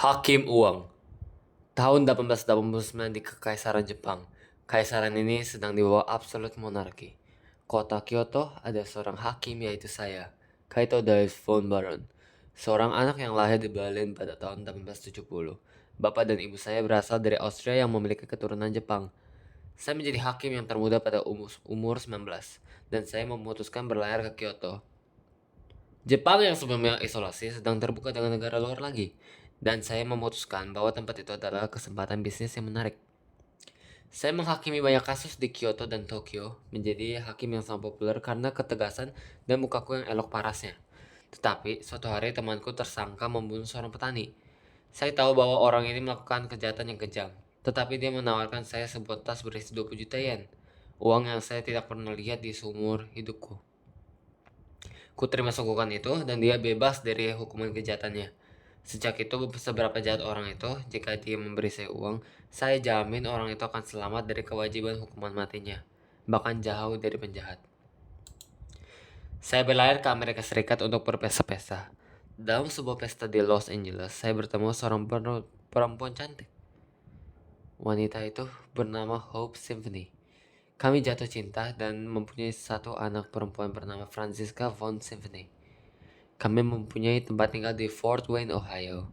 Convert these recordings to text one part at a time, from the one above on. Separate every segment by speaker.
Speaker 1: Hakim Uang. Tahun 1889 di Kekaisaran Jepang. Kaisaran ini sedang di bawah absolute monarki. Kota Kyoto ada seorang hakim yaitu saya, Kaito Daius von Baron. Seorang anak yang lahir di Berlin pada tahun 1870. Bapak dan ibu saya berasal dari Austria yang memiliki keturunan Jepang. Saya menjadi hakim yang termuda pada umur 19 dan saya memutuskan berlayar ke Kyoto. Jepang yang sebelumnya isolasi sedang terbuka dengan negara luar lagi, dan saya memutuskan bahwa tempat itu adalah kesempatan bisnis yang menarik. Saya menghakimi banyak kasus di Kyoto dan Tokyo, menjadi hakim yang sangat populer karena ketegasan dan mukaku yang elok parasnya. Tetapi, suatu hari temanku tersangka membunuh seorang petani. Saya tahu bahwa orang ini melakukan kejahatan yang kejam, tetapi dia menawarkan saya sebuah tas berisi 20 juta yen, uang yang saya tidak pernah lihat di seumur hidupku. Ku terima sogokan itu dan dia bebas dari hukuman kejahatannya. Sejak itu, seberapa jahat orang itu, jika dia memberi saya uang, saya jamin orang itu akan selamat dari kewajiban hukuman matinya, bahkan jauh dari penjahat. Saya berlayar ke Amerika Serikat untuk berpesta-pesta. Dalam sebuah pesta di Los Angeles, saya bertemu seorang perempuan cantik. Wanita itu bernama Hope Symphony. Kami jatuh cinta dan mempunyai satu anak perempuan bernama Francisca von Symphony. Kami mempunyai tempat tinggal di Fort Wayne, Ohio.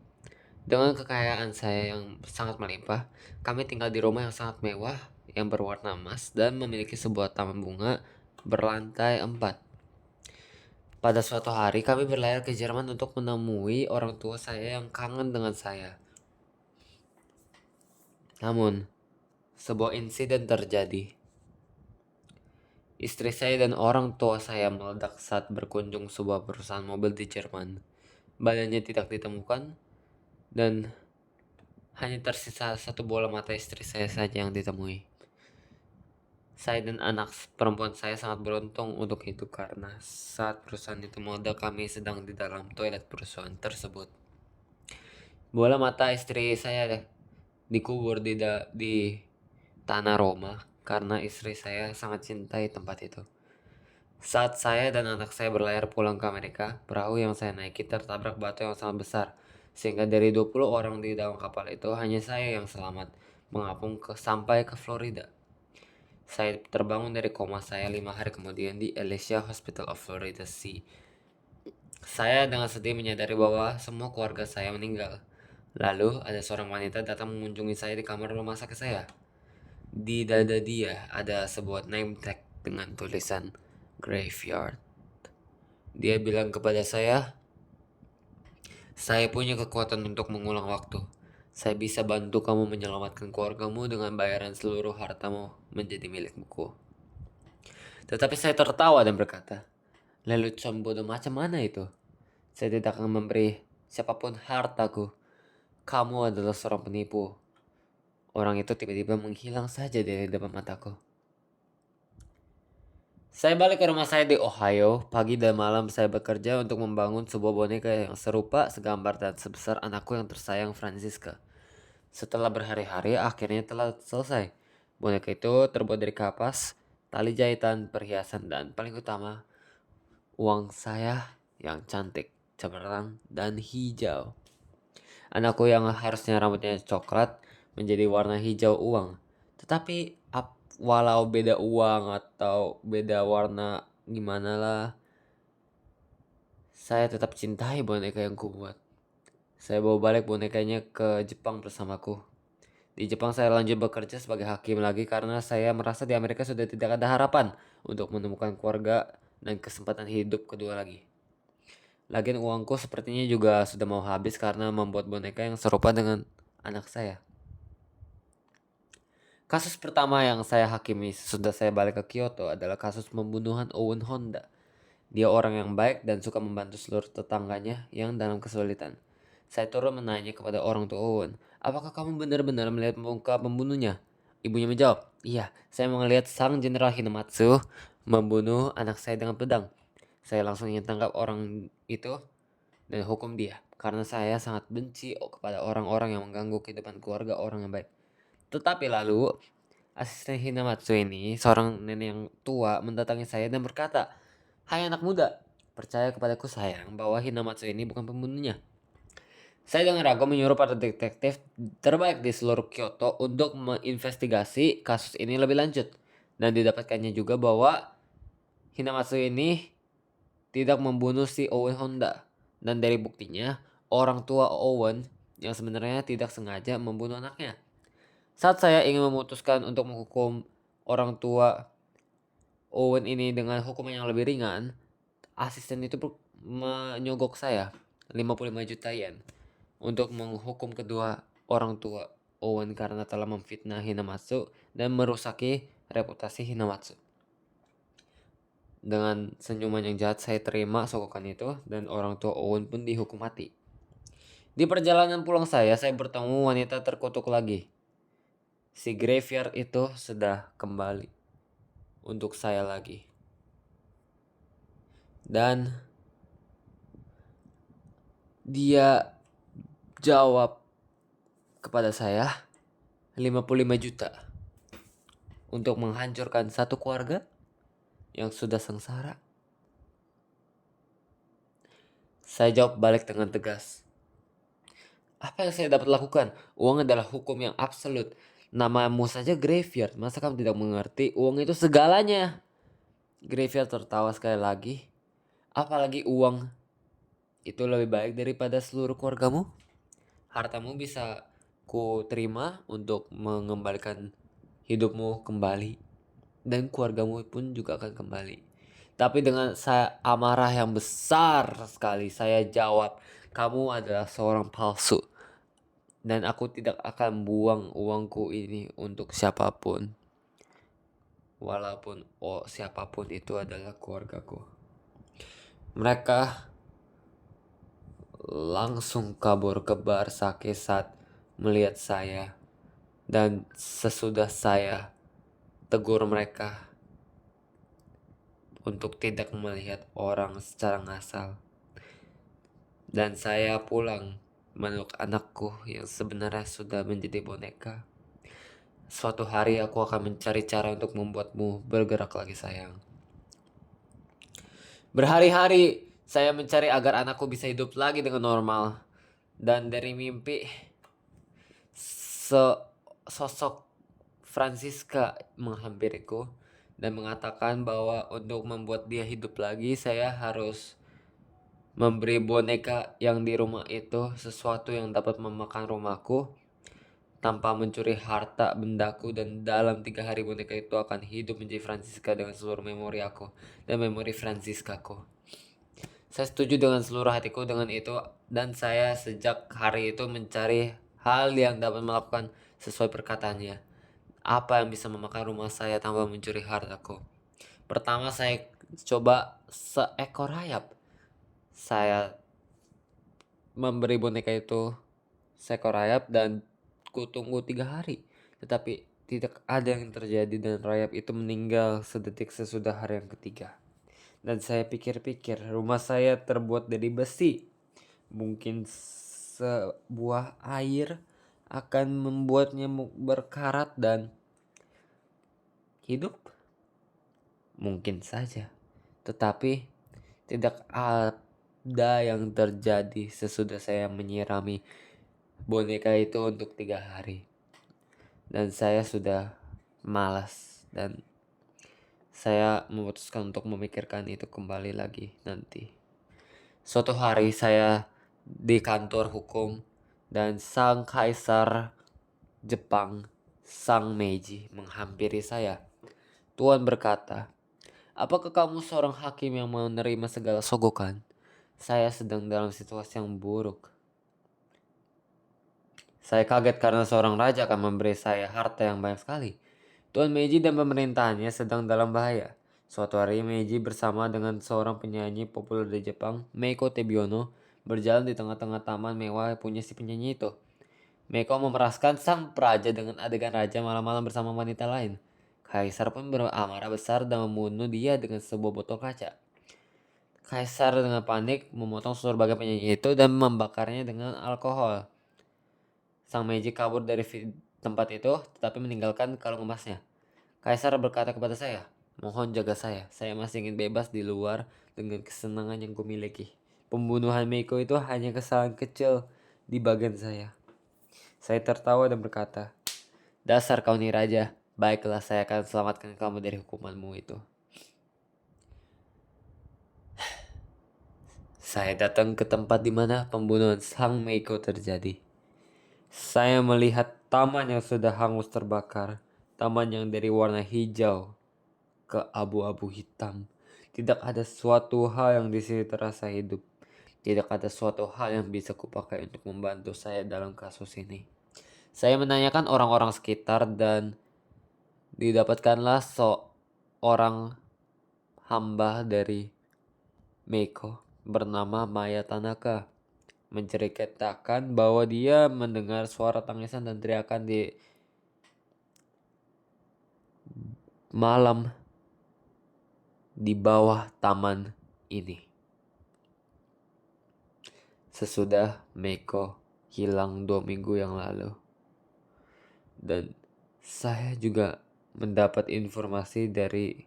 Speaker 1: Dengan kekayaan saya yang sangat melimpah, kami tinggal di rumah yang sangat mewah yang berwarna emas dan memiliki sebuah taman bunga berlantai 4. Pada suatu hari kami berlayar ke Jerman untuk menemui orang tua saya yang kangen dengan saya. Namun, sebuah insiden terjadi. Istri saya dan orang tua saya meledak saat berkunjung sebuah perusahaan mobil di Jerman. Badannya tidak ditemukan dan hanya tersisa satu bola mata istri saya saja yang ditemui. Saya dan anak perempuan saya sangat beruntung untuk itu karena saat perusahaan itu meledak kami sedang di dalam toilet perusahaan tersebut. Bola mata istri saya dikubur di tanah Roma karena istri saya sangat cintai tempat itu. Saat saya dan anak saya berlayar pulang ke Amerika, perahu yang saya naiki tertabrak batu yang sangat besar. Sehingga dari 20 orang di dalam kapal itu, hanya saya yang selamat mengapung sampai ke Florida. Saya terbangun dari koma saya 5 hari kemudian di Alicia Hospital of Florida Sea. Saya dengan sedih menyadari bahwa semua keluarga saya meninggal. Lalu ada seorang wanita datang mengunjungi saya di kamar rumah sakit saya. Di dada dia ada sebuah name tag dengan tulisan Graveyard. Dia bilang kepada saya punya kekuatan untuk mengulang waktu. Saya bisa bantu kamu menyelamatkan keluargamu dengan bayaran seluruh hartamu menjadi milikku. Tetapi saya tertawa dan berkata, lelucon bodoh macam mana itu? Saya tidak akan memberi siapapun hartaku. Kamu adalah seorang penipu. Orang itu tiba-tiba menghilang saja dari depan mataku. Saya balik ke rumah saya di Ohio. Pagi dan malam saya bekerja untuk membangun sebuah boneka yang serupa, segambar dan sebesar anakku yang tersayang Francisca. Setelah berhari-hari, akhirnya telah selesai. Boneka itu terbuat dari kapas, tali jahitan, perhiasan, dan paling utama, uang saya yang cantik, cemerlang, dan hijau. Anakku yang harusnya rambutnya coklat menjadi warna hijau uang. Tetapi walau beda uang atau beda warna gimana lah, saya tetap cintai boneka yang kubuat. Saya bawa balik bonekanya ke Jepang bersamaku. Di Jepang saya lanjut bekerja sebagai hakim lagi karena saya merasa di Amerika sudah tidak ada harapan untuk menemukan keluarga dan kesempatan hidup kedua lagi. Lagian uangku sepertinya juga sudah mau habis karena membuat boneka yang serupa dengan anak saya. Kasus pertama yang saya hakimi sesudah saya balik ke Kyoto adalah kasus pembunuhan Owen Honda. Dia orang yang baik dan suka membantu seluruh tetangganya yang dalam kesulitan. Saya turun menanya kepada orang tua Owen, apakah kamu benar-benar melihat muka pembunuhnya? Ibunya menjawab, iya, saya melihat sang Jenderal Hinamatsu membunuh anak saya dengan pedang. Saya langsung ingin tangkap orang itu dan hukum dia, karena saya sangat benci kepada orang-orang yang mengganggu kehidupan keluarga orang yang baik. Tetapi lalu, asisten Hinamatsu ini, seorang nenek yang tua, mendatangi saya dan berkata, hai anak muda, percaya kepadaku sayang bahwa Hinamatsu ini bukan pembunuhnya. Saya dengan ragu menyuruh para detektif terbaik di seluruh Kyoto untuk menginvestigasi kasus ini lebih lanjut. Dan didapatkannya juga bahwa Hinamatsu ini tidak membunuh si Owen Honda. Dan dari buktinya, orang tua Owen yang sebenarnya tidak sengaja membunuh anaknya. Saat saya ingin memutuskan untuk menghukum orang tua Owen ini dengan hukuman yang lebih ringan, asisten itu menyogok saya 55 juta yen untuk menghukum kedua orang tua Owen karena telah memfitnah Hinamatsu dan merusaki reputasi Hinamatsu. Dengan senyuman yang jahat saya terima sogokan itu dan orang tua Owen pun dihukum mati. Di perjalanan pulang saya bertemu wanita terkutuk lagi. Si graveyard itu sudah kembali untuk saya lagi. Dan dia jawab kepada saya 55 juta untuk menghancurkan satu keluarga yang sudah sengsara. Saya jawab balik dengan tegas. Apa yang saya dapat lakukan? Uang adalah hukum yang absolut. Namamu saja graveyard. Masa kamu tidak mengerti? Uang itu segalanya. Graveyard tertawa sekali lagi. Apalagi uang itu lebih baik daripada seluruh keluargamu? Hartamu bisa ku terima untuk mengembalikan hidupmu kembali. Dan keluargamu pun juga akan kembali. Tapi dengan saya amarah yang besar sekali saya jawab, kamu adalah seorang palsu. Dan aku tidak akan buang uangku ini untuk siapapun. Walaupun siapapun itu adalah keluargaku. Mereka langsung kabur ke bar sake saat melihat saya. Dan sesudah saya tegur mereka untuk tidak melihat orang secara ngasal. Dan saya pulang meluk anakku yang sebenarnya sudah menjadi boneka. Suatu hari aku akan mencari cara untuk membuatmu bergerak lagi sayang. Berhari-hari saya mencari agar anakku bisa hidup lagi dengan normal. Dan dari mimpi, sosok Francisca menghampiriku dan mengatakan bahwa untuk membuat dia hidup lagi saya harus memberi boneka yang di rumah itu sesuatu yang dapat memakan rumahku tanpa mencuri harta bendaku, dan dalam 3 hari boneka itu akan hidup menjadi Francisca dengan seluruh memori aku dan memori Franciscaku. Saya setuju dengan seluruh hatiku dengan itu, dan saya sejak hari itu mencari hal yang dapat melakukan sesuai perkataannya. Apa yang bisa memakan rumah saya tanpa mencuri hartaku? Pertama saya coba seekor rayap. Saya memberi boneka itu seekor rayap dan ku tunggu 3 hari. Tetapi tidak ada yang terjadi dan rayap itu meninggal sedetik sesudah hari yang ketiga. Dan saya pikir-pikir rumah saya terbuat dari besi. Mungkin sebuah air akan membuatnya berkarat dan hidup? Mungkin saja. Tetapi tidak ada yang terjadi sesudah saya menyirami boneka itu untuk 3 hari. Dan saya sudah malas dan saya memutuskan untuk memikirkan itu kembali lagi nanti. Suatu hari saya di kantor hukum dan sang kaisar Jepang, Sang Meiji, menghampiri saya. Tuan berkata, apakah kamu seorang hakim yang menerima segala sogokan? Saya sedang dalam situasi yang buruk. Saya kaget karena seorang raja akan memberi saya harta yang banyak sekali. Tuan Meiji dan pemerintahannya sedang dalam bahaya. Suatu hari Meiji bersama dengan seorang penyanyi populer di Jepang, Meiko Tebiono, berjalan di tengah-tengah taman mewah punya si penyanyi itu. Meiko memeraskan sang praja dengan adegan raja malam-malam bersama wanita lain. Kaisar pun beramarah besar dan membunuh dia dengan sebuah botol kaca. Kaisar dengan panik memotong seluruh bagian penyanyi itu dan membakarnya dengan alkohol. Sang Meiji kabur dari tempat itu tetapi meninggalkan kalung emasnya. Kaisar berkata kepada saya, mohon jaga saya masih ingin bebas di luar dengan kesenangan yang kumiliki. Pembunuhan Meiko itu hanya kesalahan kecil di bagian saya. Saya tertawa dan berkata, "Dasar kau nih raja, baiklah saya akan selamatkan kamu dari hukumanmu itu." Saya datang ke tempat di mana pembunuhan Sang Meiko terjadi. Saya melihat taman yang sudah hangus terbakar, taman yang dari warna hijau ke abu-abu hitam. Tidak ada suatu hal yang di sini terasa hidup. Tidak ada suatu hal yang bisa kupakai untuk membantu saya dalam kasus ini. Saya menanyakan orang-orang sekitar dan didapatkanlah seorang hamba dari Meiko bernama Maya Tanaka menceritakan bahwa dia mendengar suara tangisan dan teriakan di malam di bawah taman ini. Sesudah Meiko hilang 2 minggu yang lalu. Dan saya juga mendapat informasi dari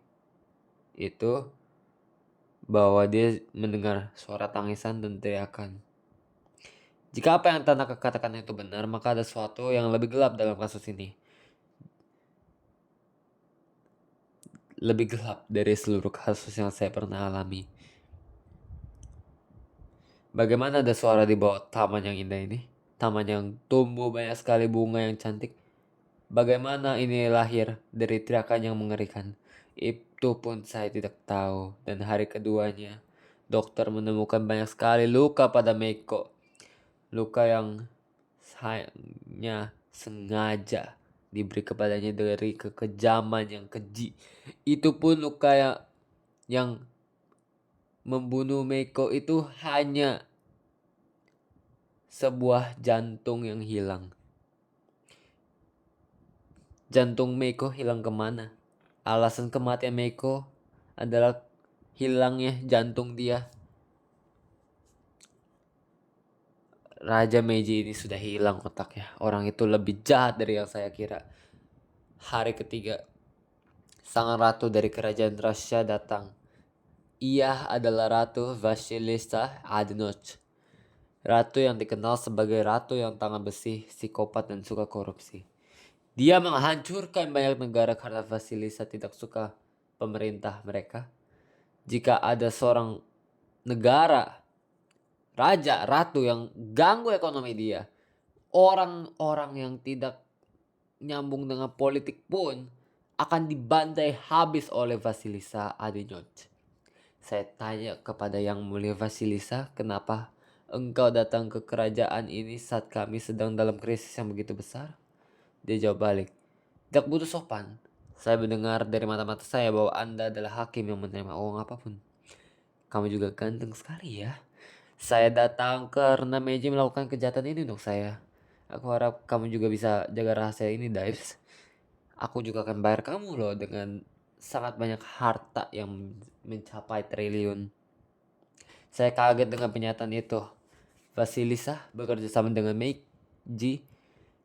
Speaker 1: itu bahwa dia mendengar suara tangisan dan teriakan. Jika apa yang Tanaka katakan itu benar, maka ada sesuatu yang lebih gelap dalam kasus ini. Lebih gelap dari seluruh kasus yang saya pernah alami. Bagaimana ada suara di bawah taman yang indah ini? Taman yang tumbuh banyak sekali bunga yang cantik. Bagaimana ini lahir dari teriakan yang mengerikan? Itu pun saya tidak tahu. Dan hari keduanya, dokter menemukan banyak sekali luka pada Meiko. Luka yang hanya sengaja diberi kepadanya dari kekejaman yang keji. Itu pun luka yang membunuh Meiko itu hanya sebuah jantung yang hilang. Jantung Meiko hilang kemana? Alasan kematian Meiko adalah hilangnya jantung dia. Raja Meiji ini sudah hilang otaknya. Orang itu lebih jahat dari yang saya kira. Hari ketiga, sang ratu dari kerajaan Russia datang. Ia adalah Ratu Vasilisa Adenoch. Ratu yang dikenal sebagai ratu yang tangan besi, psikopat dan suka korupsi. Dia menghancurkan banyak negara karena Vasilisa tidak suka pemerintah mereka. Jika ada seorang negara, raja, ratu yang ganggu ekonomi dia, orang-orang yang tidak nyambung dengan politik pun akan dibantai habis oleh Vasilisa Adenoch. Saya tanya kepada Yang Mulia Vasilisa, kenapa engkau datang ke kerajaan ini saat kami sedang dalam krisis yang begitu besar? Dia jawab balik, tidak butuh sopan. Saya mendengar dari mata-mata saya bahwa Anda adalah hakim yang menerima uang apapun. Kamu juga ganteng sekali ya. Saya datang karena Meiji melakukan kejahatan ini untuk saya. Aku harap kamu juga bisa jaga rahasia ini, Dives. Aku juga akan bayar kamu loh dengan sangat banyak harta yang mencapai triliun. Saya kaget dengan pernyataan itu. Vasilisa bekerja sama dengan Meiji.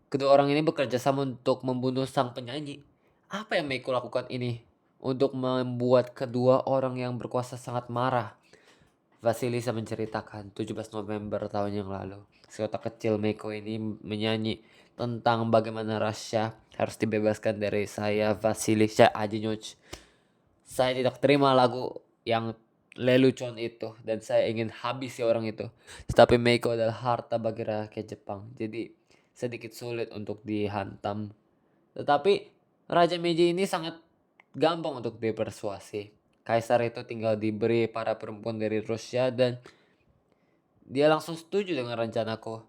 Speaker 1: Kedua orang ini bekerja sama untuk membunuh sang penyanyi. Apa yang Meiko lakukan ini? Untuk membuat kedua orang yang berkuasa sangat marah. Vasilisa menceritakan 17 November tahun yang lalu. Si otak kecil Meiko ini menyanyi tentang bagaimana Russia harus dibebaskan dari saya, Vasilisa Adenoch. Saya tidak terima lagu yang lelucon itu dan saya ingin habisi orang itu. Tetapi Meiko adalah harta bagi rakyat Jepang. Jadi sedikit sulit untuk dihantam. Tetapi Raja Meiji ini sangat gampang untuk dipersuasi. Kaisar itu tinggal diberi para perempuan dari Rusia dan dia langsung setuju dengan rencanaku.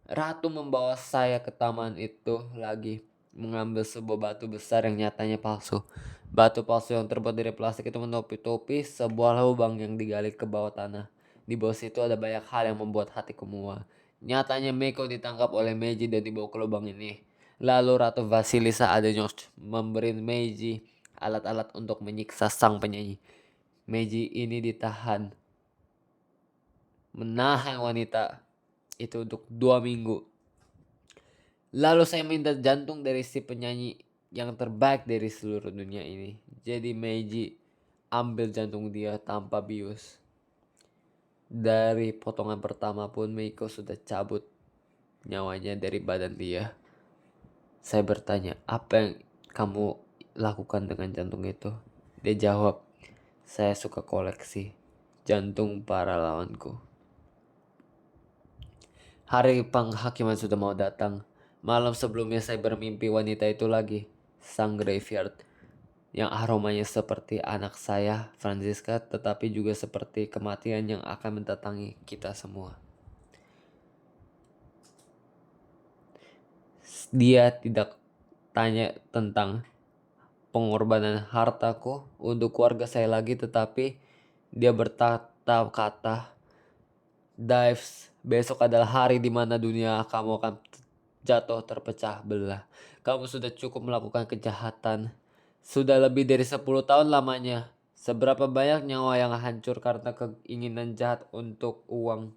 Speaker 1: Ratu membawa saya ke taman itu lagi, mengambil sebuah batu besar yang nyatanya palsu. Batu palsu yang terbuat dari plastik itu menutupi sebuah lubang yang digali ke bawah tanah. Di bawah situ ada banyak hal yang membuat hatiku mual. Nyatanya Meiko ditangkap oleh Meiji dan dibawa ke lubang ini. Lalu Ratu Vasilisa Adenoch memberi Meiji alat-alat untuk menyiksa sang penyanyi. Meiji ini menahan wanita itu untuk 2 minggu. Lalu saya minta jantung dari si penyanyi yang terbaik dari seluruh dunia ini. Jadi Meiji ambil jantung dia tanpa bius. Dari potongan pertama pun Meiko sudah cabut nyawanya dari badan dia. Saya bertanya, apa yang kamu lakukan dengan jantung itu? Dia jawab, saya suka koleksi jantung para lawanku. Hari penghakiman sudah mau datang. Malam sebelumnya saya bermimpi wanita itu lagi, sang graveyard, yang aromanya seperti anak saya, Franziska, tetapi juga seperti kematian yang akan mendatangi kita semua. Dia tidak tanya tentang pengorbanan hartaku untuk keluarga saya lagi, tetapi dia berkata kata, Dives, besok adalah hari di mana dunia kamu akan jatuh terpecah belah. Kamu sudah cukup melakukan kejahatan. Sudah lebih dari 10 tahun lamanya. Seberapa banyak nyawa yang hancur karena keinginan jahat untuk uang.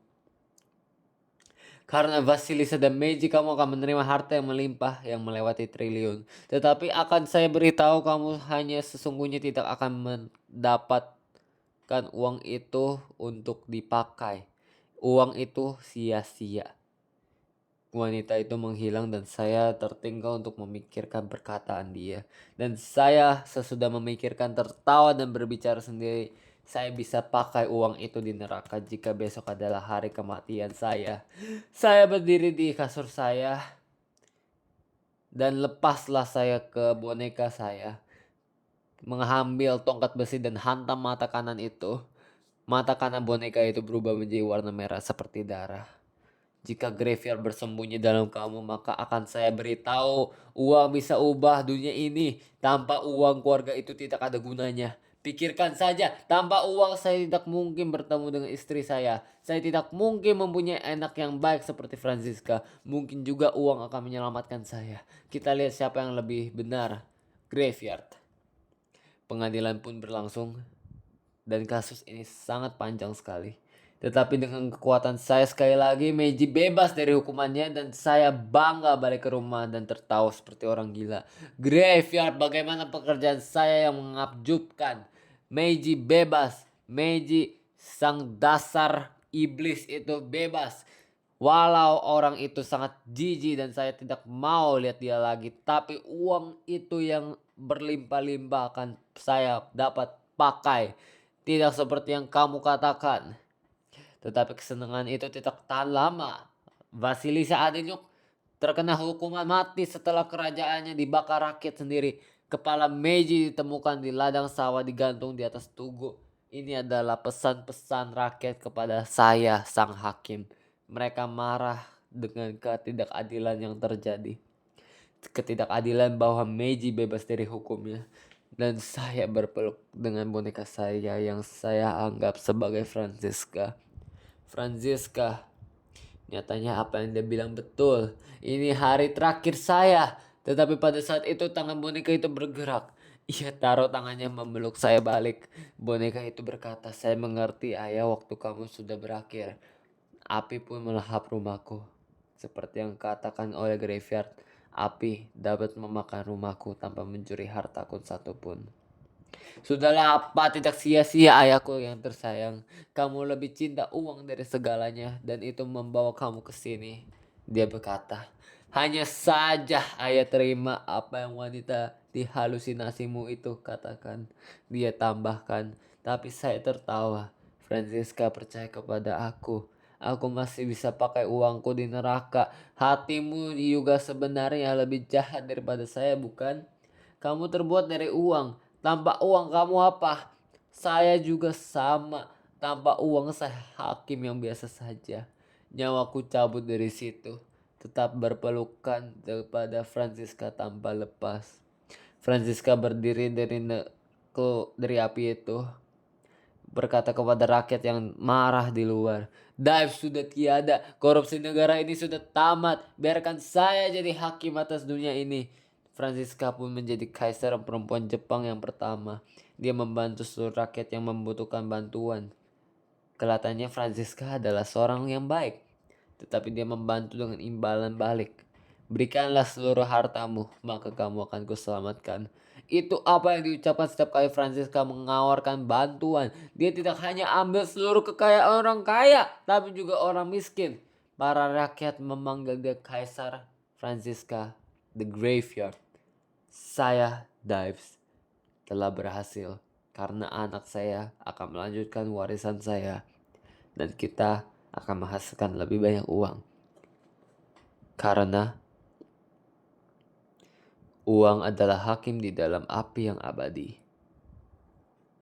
Speaker 1: Karena Vasilisa dan Meiji kamu akan menerima harta yang melimpah yang melewati triliun. Tetapi akan saya beritahu kamu hanya sesungguhnya tidak akan mendapatkan uang itu untuk dipakai. Uang itu sia-sia. Wanita itu menghilang dan saya tertinggal untuk memikirkan perkataan dia. Dan saya sesudah memikirkan tertawa dan berbicara sendiri. Saya bisa pakai uang itu di neraka jika besok adalah hari kematian saya. Saya berdiri di kasur saya dan lepaslah saya ke boneka saya. Mengambil tongkat besi dan hantam mata kanan itu. Mata kanan boneka itu berubah menjadi warna merah seperti darah. Jika graveyard bersembunyi dalam kamu, maka akan saya beritahu uang bisa ubah dunia ini. Tanpa uang keluarga itu tidak ada gunanya. Pikirkan saja, tanpa uang saya tidak mungkin bertemu dengan istri saya. Saya tidak mungkin mempunyai anak yang baik seperti Franziska. Mungkin juga uang akan menyelamatkan saya. Kita lihat siapa yang lebih benar. Graveyard. Pengadilan pun berlangsung dan kasus ini sangat panjang sekali. Tetapi dengan kekuatan saya sekali lagi, Meiji bebas dari hukumannya dan saya bangga balik ke rumah dan tertawa seperti orang gila. Graveyard, bagaimana pekerjaan saya yang mengabjubkan. Meiji bebas. Meiji, sang dasar iblis itu bebas. Walau orang itu sangat jijik dan saya tidak mau lihat dia lagi. Tapi uang itu yang berlimpah-limpah akan saya dapat pakai. Tidak seperti yang kamu katakan. Tetapi kesenangan itu tidak tahan lama. Vasilisa Adenyuk terkena hukuman mati setelah kerajaannya dibakar rakyat sendiri. Kepala Meiji ditemukan di ladang sawah digantung di atas tugu. Ini adalah pesan-pesan rakyat kepada saya, sang hakim. Mereka marah dengan ketidakadilan yang terjadi. Ketidakadilan bahwa Meiji bebas dari hukumnya. Dan saya berpeluk dengan boneka saya yang saya anggap sebagai Franziska. Franziska, nyatanya apa yang dia bilang betul. Ini hari terakhir saya. Tetapi pada saat itu tangan boneka itu bergerak. Ia taruh tangannya memeluk saya balik. Boneka itu berkata, saya mengerti ayah waktu kamu sudah berakhir. Api pun melahap rumahku. Seperti yang katakan oleh Graveyard, api dapat memakan rumahku tanpa mencuri hartaku satupun. Sudahlah, apa tidak sia-sia ayahku yang tersayang. Kamu lebih cinta uang dari segalanya dan itu membawa kamu ke sini. Dia berkata, hanya saja ayah terima apa yang wanita di halusinasimu itu katakan. Dia tambahkan, tapi saya tertawa. Franziska percaya kepada aku. Aku masih bisa pakai uangku di neraka. Hatimu juga sebenarnya lebih jahat daripada saya, bukan? Kamu terbuat dari uang. Tanpa uang kamu apa? Saya juga sama. Tanpa uang saya hakim yang biasa saja. Nyawaku cabut dari situ. Tetap berpelukan kepada Franziska tanpa lepas. Franziska berdiri dari api itu. Berkata kepada rakyat yang marah di luar. Dive sudah tiada. Korupsi negara ini sudah tamat. Biarkan saya jadi hakim atas dunia ini. Franziska pun menjadi kaisar perempuan Jepang yang pertama. Dia membantu seluruh rakyat yang membutuhkan bantuan. Kelihatannya Franziska adalah seorang yang baik. Tetapi dia membantu dengan imbalan balik. Berikanlah seluruh hartamu, maka kamu akan kuselamatkan. Itu apa yang diucapkan setiap kali Franziska menawarkan bantuan. Dia tidak hanya ambil seluruh kekayaan orang kaya, tapi juga orang miskin. Para rakyat memanggil dia Kaisar Francisca the Graveyard. Saya, Dives, telah berhasil karena anak saya akan melanjutkan warisan saya dan kita akan menghasilkan lebih banyak uang. Karena uang adalah hakim di dalam api yang abadi.